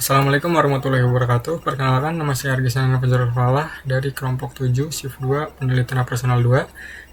Assalamualaikum warahmatullahi wabarakatuh. Perkenalkan, nama saya Argi Sanana Fajarul Falah dari kelompok 7 shift 2 penelitian operasional 2.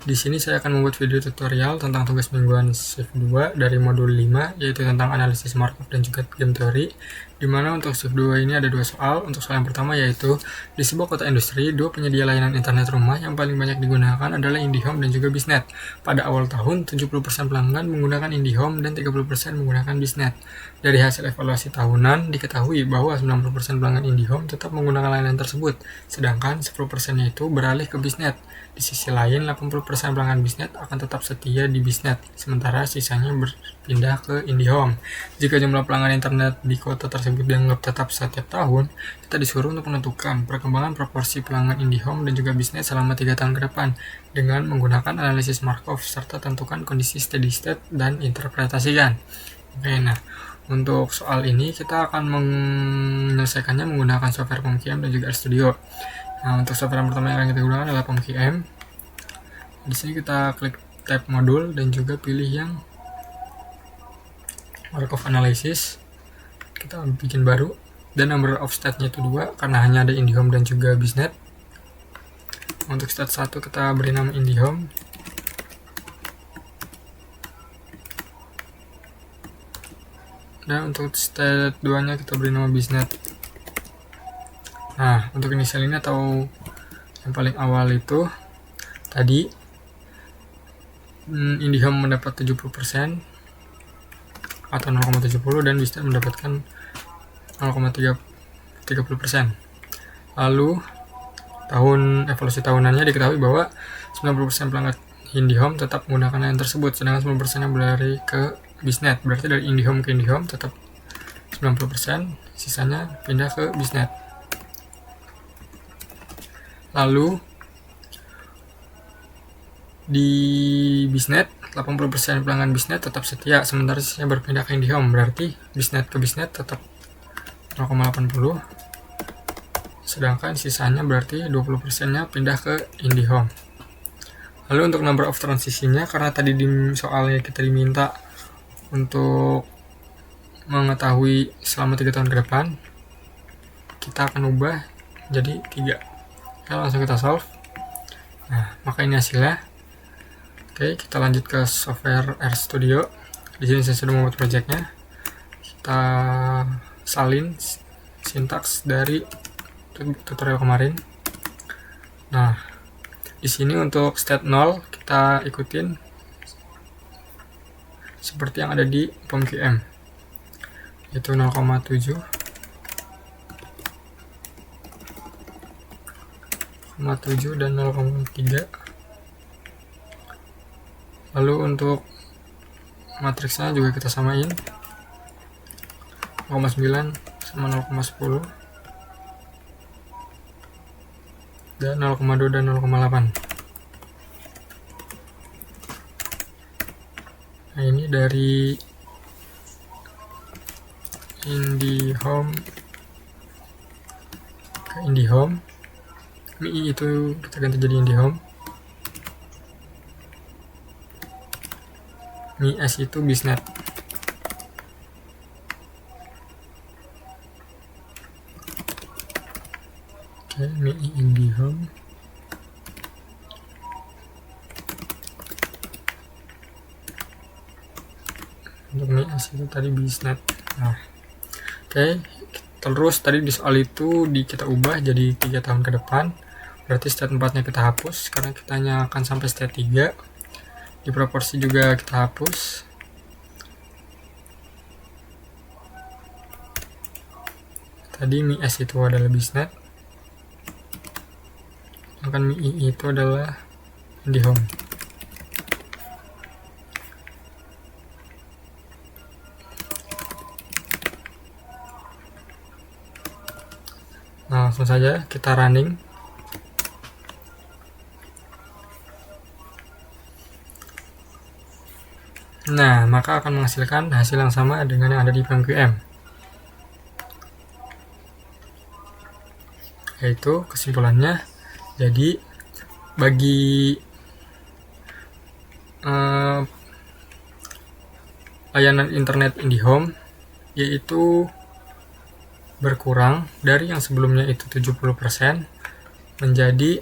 Di sini saya akan membuat video tutorial tentang tugas mingguan shift 2 dari modul 5, yaitu tentang analisis markup dan juga game teori. Di mana untuk shift 2 ini ada dua soal. Untuk soal yang pertama yaitu di sebuah kota industri, dua penyedia layanan internet rumah yang paling banyak digunakan adalah IndiHome dan juga Biznet. Pada awal tahun, 70% pelanggan menggunakan IndiHome dan 30% menggunakan Biznet. Dari hasil evaluasi tahunan, diketahui bahwa 90% pelanggan IndiHome tetap menggunakan layanan tersebut, sedangkan 10% itu beralih ke Biznet. Di sisi lain, 80% pelanggan Biznet akan tetap setia di Biznet, sementara sisanya berpindah ke IndiHome. Jika jumlah pelanggan internet di kota tersebut dianggap tetap setiap tahun, kita disuruh untuk menentukan perkembangan proporsi pelanggan IndiHome dan juga Biznet selama 3 tahun ke depan dengan menggunakan analisis Markov serta tentukan kondisi steady state dan interpretasikan. Oke, nah untuk soal ini kita akan menyelesaikannya menggunakan software PomQM dan juga RStudio. Nah, untuk software yang pertama yang akan kita gunakan adalah PomQM. Di sini kita klik tab modul dan juga pilih yang Markov Analysis. Kita bikin baru dan number of state-nya itu 2 karena hanya ada IndiHome dan juga Biznet. Untuk state 1 kita beri nama IndiHome. Dan untuk state 2 nya kita beri nama Biznet. Nah, untuk inisial ini atau yang paling awal itu tadi IndiHome mendapat 70% atau 0,70 dan Biznet mendapatkan 0,30%. Lalu evaluasi tahunannya diketahui bahwa 90% pelanggan IndiHome tetap menggunakan layanan tersebut, sedangkan 10% yang berlari ke Biznet. Berarti dari IndiHome ke IndiHome tetap 90%, sisanya pindah ke Biznet. Lalu di Biznet 80% pelanggan Biznet tetap setia, sementara sisanya berpindah ke IndiHome. Berarti Biznet ke Biznet tetap 0,80, sedangkan sisanya berarti 20%-nya pindah ke IndiHome. Lalu untuk number of transition-nya, karena tadi di soalnya kita diminta untuk mengetahui selama 3 tahun ke depan, kita akan ubah jadi 3. Oke, langsung kita solve. Nah, maka ini hasilnya. Oke, kita lanjut ke software RStudio. Di sini saya sudah membuat projectnya. Kita salin sintaks dari tutorial kemarin. Nah, di sini untuk state 0 kita ikutin seperti yang ada di PomQM, yaitu 0,7, 0,7 dan 0,3. Lalu untuk matriksnya juga kita samain, 0,9 sama 0,10 dan 0,2 dan 0,8. Nah, ini dari IndiHome ke IndiHome. MI itu kita ganti jadi IndiHome. Mi S itu Biznet. Oke, Mi IndiHome. Untuk Mi S itu tadi Biznet. Nah, oke, terus tadi di soal itu kita ubah jadi 3 tahun ke depan. Berarti state 4-nya kita hapus karena kita hanya akan sampai state 3. Di proporsi juga kita hapus. Tadi Mi S itu adalah Biznet, sedangkan Mi I itu adalah IndiHome. Nah, langsung saja kita running. Nah, maka akan menghasilkan hasil yang sama dengan yang ada di PomQM, yaitu kesimpulannya. Jadi bagi layanan internet IndiHome, yaitu berkurang dari yang sebelumnya itu 70% menjadi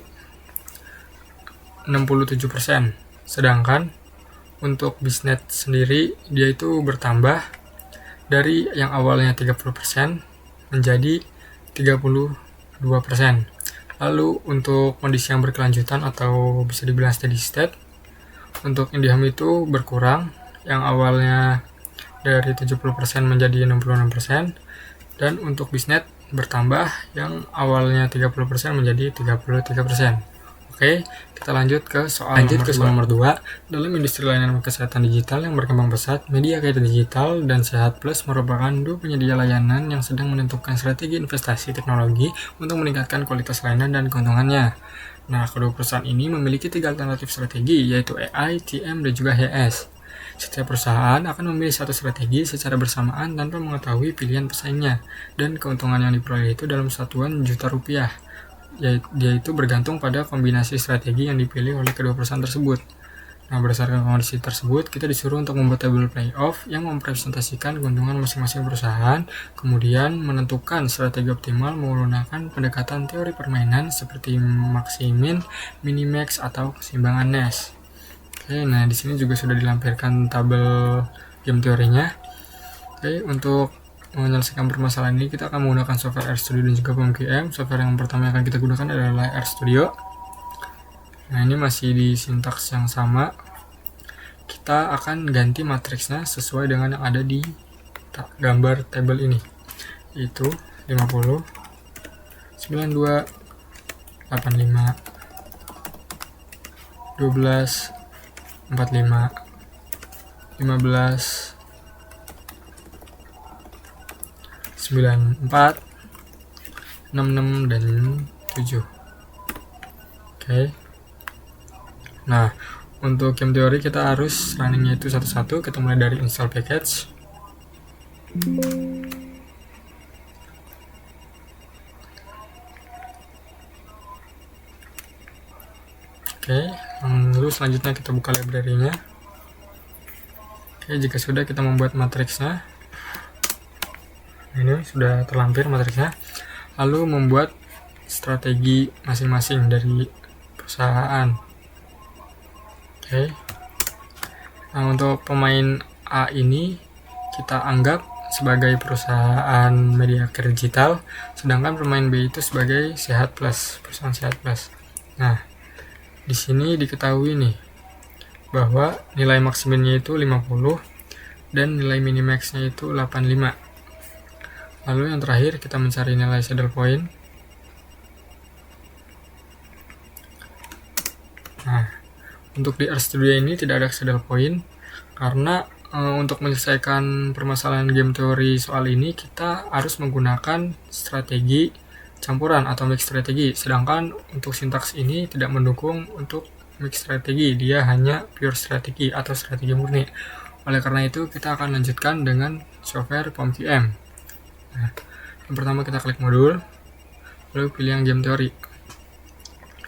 67%. Sedangkan untuk Bisnet sendiri dia itu bertambah dari yang awalnya 30% menjadi 32%. Lalu untuk kondisi yang berkelanjutan atau bisa dibilang steady state, untuk Indihome itu berkurang yang awalnya dari 70% menjadi 66%, dan untuk Bisnet bertambah yang awalnya 30% menjadi 33%. Oke, kita lanjut ke soal nomor 2. Dalam industri layanan kesehatan digital yang berkembang pesat, Media Care Digital dan Sehat Plus merupakan dua penyedia layanan yang sedang menentukan strategi investasi teknologi untuk meningkatkan kualitas layanan dan keuntungannya. Nah, kedua perusahaan ini memiliki 3 alternatif strategi, yaitu AI, TM, dan juga HS. Setiap perusahaan akan memilih satu strategi secara bersamaan tanpa mengetahui pilihan pesaingnya, dan keuntungan yang diperoleh itu dalam satuan juta rupiah. Dia itu bergantung pada kombinasi strategi yang dipilih oleh kedua perusahaan tersebut. Nah, berdasarkan kondisi tersebut, kita disuruh untuk membuat tabel playoff yang mempresentasikan keuntungan masing-masing perusahaan, kemudian menentukan strategi optimal menggunakan pendekatan teori permainan seperti maximin, minimax, atau keseimbangan Nash. Oke, nah di sini juga sudah dilampirkan tabel game teorinya. Oke, untuk menyelesaikan permasalahan ini kita akan menggunakan software RStudio dan juga POMQM. Software yang pertama yang akan kita gunakan adalah RStudio. Nah, ini masih di sintaks yang sama. Kita akan ganti matriksnya sesuai dengan yang ada di gambar tabel ini, yaitu 50, 92, 85, 12, 45, 15, 94, 66, dan 7. Oke. Nah, untuk game teori kita harus runningnya itu satu-satu. Kita mulai dari install package. Oke, lalu selanjutnya kita buka library-nya. Oke, jika sudah kita membuat matriksnya. Ini sudah terlampir matriksnya. Lalu membuat strategi masing-masing dari perusahaan. Oke. Nah, untuk pemain A ini kita anggap sebagai perusahaan Media Care Digital, sedangkan pemain B itu sebagai Sehat Plus, perusahaan Sehat Plus. Nah, di sini diketahui nih bahwa nilai maksimalnya itu 50 dan nilai minimaxnya itu 85. Lalu yang terakhir kita mencari nilai saddle point. Nah, untuk di RStudio ini tidak ada saddle point karena untuk menyelesaikan permasalahan game teori soal ini kita harus menggunakan strategi campuran atau mix strategi, sedangkan untuk sintaks ini tidak mendukung untuk mix strategi, dia hanya pure strategi atau strategi murni. Oleh karena itu kita akan lanjutkan dengan software POMQM. Nah, yang pertama kita klik modul, lalu pilih yang game teori,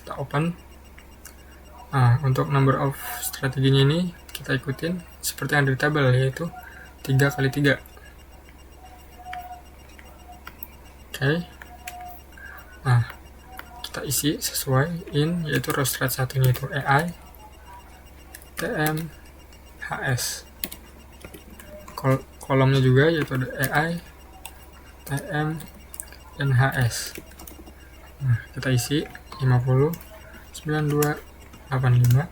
kita open. Nah, untuk number of strateginya ini kita ikutin seperti yang ada di tabel, yaitu 3x3. Oke. Nah, kita isi sesuai in, yaitu row strat satunya itu AI, TM, HS. Kolomnya juga yaitu ada AI, TM, dan HS. Nah, kita isi 50, 92, 85,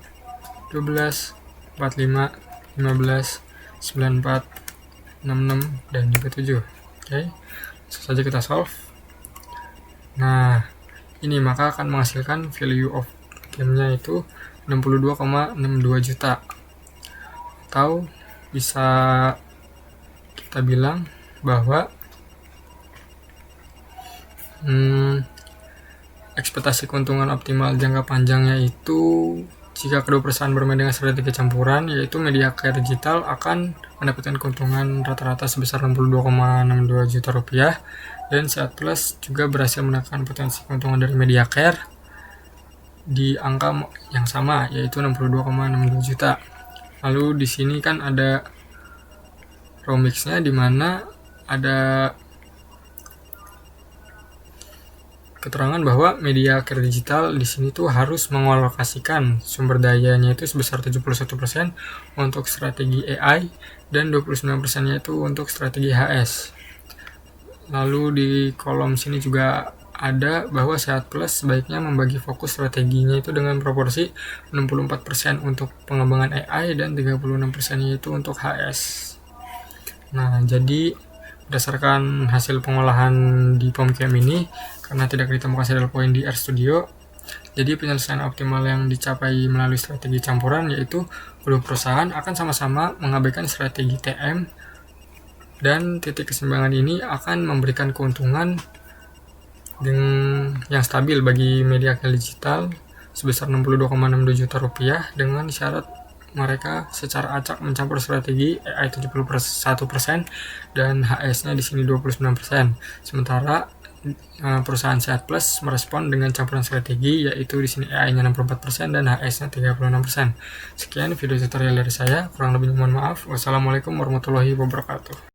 12, 45, 15, 94, 66, dan juga 7. Oke, langsung saja kita solve. Nah, ini maka akan menghasilkan value of game-nya itu 62,62 juta. Atau bisa kita bilang bahwa ekspektasi keuntungan optimal jangka panjangnya itu jika kedua perusahaan bermain dengan strategi campuran, yaitu Media Care Digital akan mendapatkan keuntungan rata-rata sebesar 62,62 juta rupiah, dan Sehat Plus juga berhasil menekan potensi keuntungan dari Media Care di angka yang sama, yaitu 62,62 juta. Lalu di sini kan ada row mix-nya, di mana ada keterangan bahwa media care digital di sini tuh harus mengalokasikan sumber dayanya itu sebesar 71% untuk strategi AI dan 29%-nya itu untuk strategi HS. Lalu di kolom sini juga ada bahwa Sehat Plus sebaiknya membagi fokus strateginya itu dengan proporsi 64% untuk pengembangan AI dan 36%-nya itu untuk HS. Nah, jadi berdasarkan hasil pengolahan di POMCAM ini, karena tidak ditemukan saddle point di RStudio, jadi penyelesaian optimal yang dicapai melalui strategi campuran yaitu kedua perusahaan akan sama-sama mengabaikan strategi TM, dan titik keseimbangan ini akan memberikan keuntungan yang stabil bagi media care digital sebesar 62,62 juta rupiah, dengan syarat mereka secara acak mencampur strategi AI 71% dan HS-nya di sini 29%. Sementara perusahaan Sehat Plus merespon dengan campuran strategi, yaitu di sini AI-nya 64% dan HS-nya 36%. Sekian video tutorial dari saya, kurang lebihnya mohon maaf. Wassalamualaikum warahmatullahi wabarakatuh.